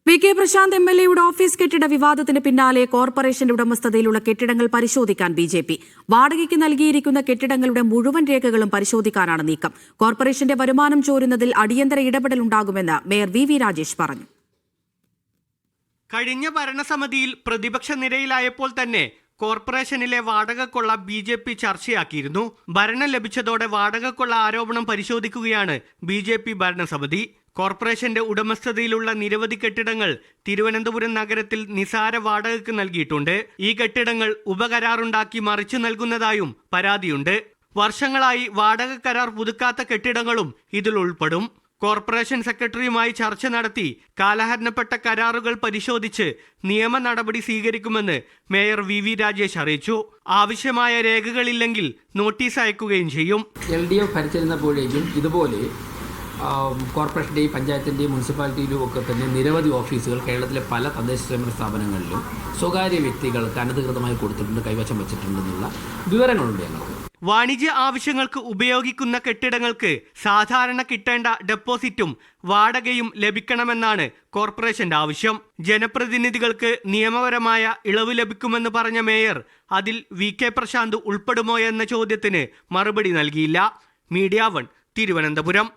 V K Prashant എം.എൽ.എയുടെ office കെട്ടിട വിവാദത്തിന് പിന്നാലെ കോർപ്പറേഷന്റെ ഉടമസ്ഥതയിലുള്ള കെട്ടിടങ്ങൾ പരിശോധിക്കാൻ ബി.ജെ.പി. വാടകയ്ക്ക് നൽകിയിരിക്കുന്ന കെട്ടിടങ്ങളുടെ മുഴുവൻ രേഖകളും പരിശോധിക്കാനാണ് നീക്കം. കോർപ്പറേഷന്റെ വരുമാനം ചോരുന്നതിൽ അടിയന്തര ഇടപെടലുണ്ടാകുമെന്ന് മേയർ വി രാജേഷ് പറഞ്ഞു. കഴിഞ്ഞ ഭരണസമിതിയിൽ പ്രതിപക്ഷ നിരയിലായപ്പോൾ തന്നെ കോർപ്പറേഷനിലെ വാടകക്കൊള്ള ബി.ജെ.പി. ചർച്ചയാക്കിയിരുന്നു. ഭരണം ലഭിച്ചതോടെ വാടകക്കൊള്ള ആരോപണം പരിശോധിക്കുകയാണ് ബി.ജെ.പി. ഭരണസമിതി. കോർപ്പറേഷന്റെ ഉടമസ്ഥതയിലുള്ള നിരവധി കെട്ടിടങ്ങൾ തിരുവനന്തപുരം നഗരത്തിൽ നിസാര വാടകയ്ക്ക് നൽകിയിട്ടുണ്ട്. ഈ കെട്ടിടങ്ങൾ ഉപകരാറുണ്ടാക്കി മറിച്ചു നൽകുന്നതായും പരാതിയുണ്ട്. വർഷങ്ങളായി വാടക കരാർ പുതുക്കാത്ത കെട്ടിടങ്ങളും ഇതിൽ ഉൾപ്പെടും. കോർപ്പറേഷൻ സെക്രട്ടറിയുമായി ചർച്ച നടത്തി കാലഹരണപ്പെട്ട കരാറുകൾ പരിശോധിച്ച് നിയമ നടപടി സ്വീകരിക്കുമെന്ന് മേയർ വി രാജേഷ് അറിയിച്ചു. ആവശ്യമായ രേഖകളില്ലെങ്കിൽ നോട്ടീസ് അയക്കുകയും ചെയ്യും. LDF ഭരിച്ചിരുന്നപ്പോഴേക്കും ഇതുപോലെ കോർപ്പറേഷൻ്റെയും പഞ്ചായത്തിൻ്റെയും മുനിസിപ്പാലിറ്റിയിലും ഒക്കെ തന്നെ നിരവധി ഓഫീസുകൾ കേരളത്തിലെ പല തദ്ദേശ സ്വയംഭരണ സ്ഥാപനങ്ങളിലും സ്വകാര്യ വ്യക്തികൾക്ക് അനധികൃതമായി കൊടുത്തിട്ടുണ്ട്, കൈവശം വെച്ചിട്ടുണ്ടെന്നുള്ള വിവരങ്ങളുണ്ട് ഞങ്ങൾക്ക്. വാണിജ്യ ആവശ്യങ്ങൾക്ക് ഉപയോഗിക്കുന്ന കെട്ടിടങ്ങൾക്ക് സാധാരണ കിട്ടേണ്ട ഡെപ്പോസിറ്റും വാടകയും ലഭിക്കണമെന്നാണ് കോർപ്പറേഷന്റെ ആവശ്യം. ജനപ്രതിനിധികൾക്ക് നിയമപരമായ ഇളവ് ലഭിക്കുമെന്ന് പറഞ്ഞ മേയർ അതിൽ വി കെ പ്രശാന്ത് ഉൾപ്പെടുമോ എന്ന ചോദ്യത്തിന് മറുപടി നൽകിയില്ല. മീഡിയ 1 തിരുവനന്തപുരം.